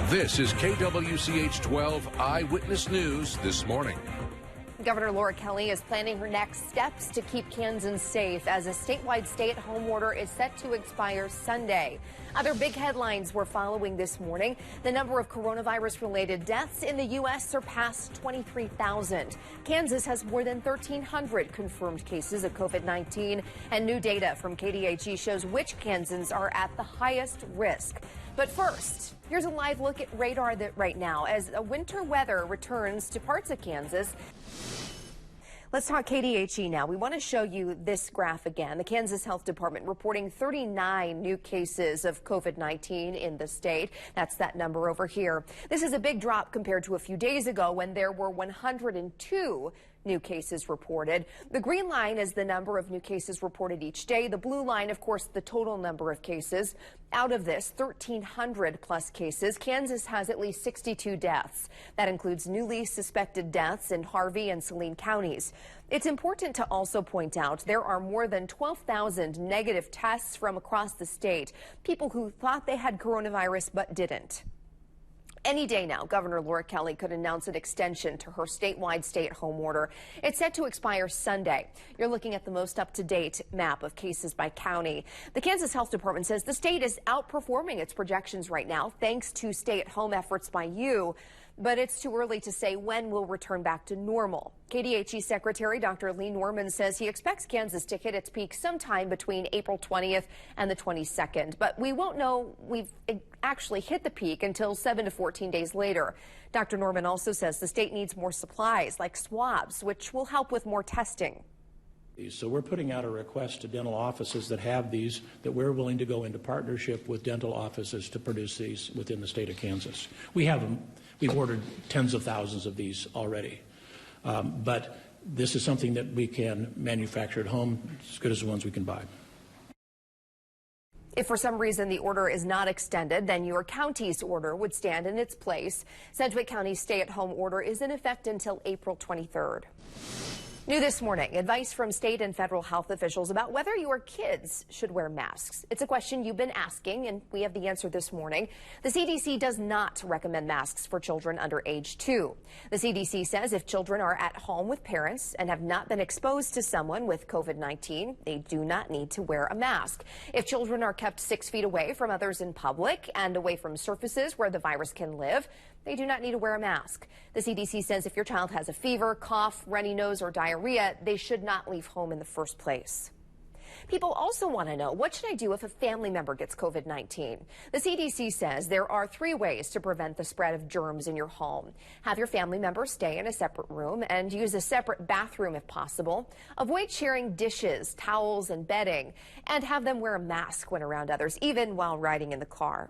This is KWCH 12 Eyewitness News this morning. Governor Laura Kelly is planning her next steps to keep Kansans safe as a statewide stay-at-home order is set to expire Sunday. Other big headlines we're following this morning. The number of coronavirus-related deaths in the U.S. surpassed 23,000. Kansas has more than 1,300 confirmed cases of COVID-19, and new data from KDHE shows which Kansans are at the highest risk. But first, here's a live look at radar right now as winter weather returns to parts of Kansas. Let's talk KDHE now. We want to show you this graph again. The Kansas Health Department reporting 39 new cases of COVID-19 in the state. That's that number over here. This is a big drop compared to a few days ago when there were 102 new cases reported. The green line is the number of new cases reported each day. The blue line, of course, the total number of cases. Out of this 1,300 plus cases, Kansas has at least 62 deaths. That includes newly suspected deaths in Harvey and Saline counties. It's important to also point out there are more than 12,000 negative tests from across the state, people who thought they had coronavirus but didn't. Any day now, Governor Laura Kelly could announce an extension to her statewide stay-at-home order. It's set to expire Sunday. You're looking at the most up-to-date map of cases by county. The Kansas Health Department says the state is outperforming its projections right now, thanks to stay-at-home efforts by you. But it's too early to say when we'll return back to normal. KDHE Secretary Dr. Lee Norman says he expects Kansas to hit its peak sometime between April 20th and the 22nd. But we won't know we've actually hit the peak until 7 to 14 days later. Dr. Norman also says the state needs more supplies like swabs, which will help with more testing. So we're putting out a request to dental offices that have these, that we're willing to go into partnership with dental offices to produce these within the state of Kansas. We have them. We've ordered tens of thousands of these already. But this is something that we can manufacture at home as good as the ones we can buy. If for some reason the order is not extended, then your county's order would stand in its place. Sedgwick County's stay-at-home order is in effect until April 23rd. New this morning, advice from state and federal health officials about whether your kids should wear masks. It's a question you've been asking, and we have the answer this morning. The CDC does not recommend masks for children under age 2. The CDC says if children are at home with parents and have not been exposed to someone with COVID-19, they do not need to wear a mask. If children are kept 6 feet away from others in public and away from surfaces where the virus can live, they do not need to wear a mask. The CDC says if your child has a fever, cough, runny nose, or diarrhea, they should not leave home in the first place. People also want to know, what should I do if a family member gets COVID-19? The CDC says there are 3 ways to prevent the spread of germs in your home. Have your family member stay in a separate room and use a separate bathroom if possible. Avoid sharing dishes, towels, and bedding, and have them wear a mask when around others, even while riding in the car.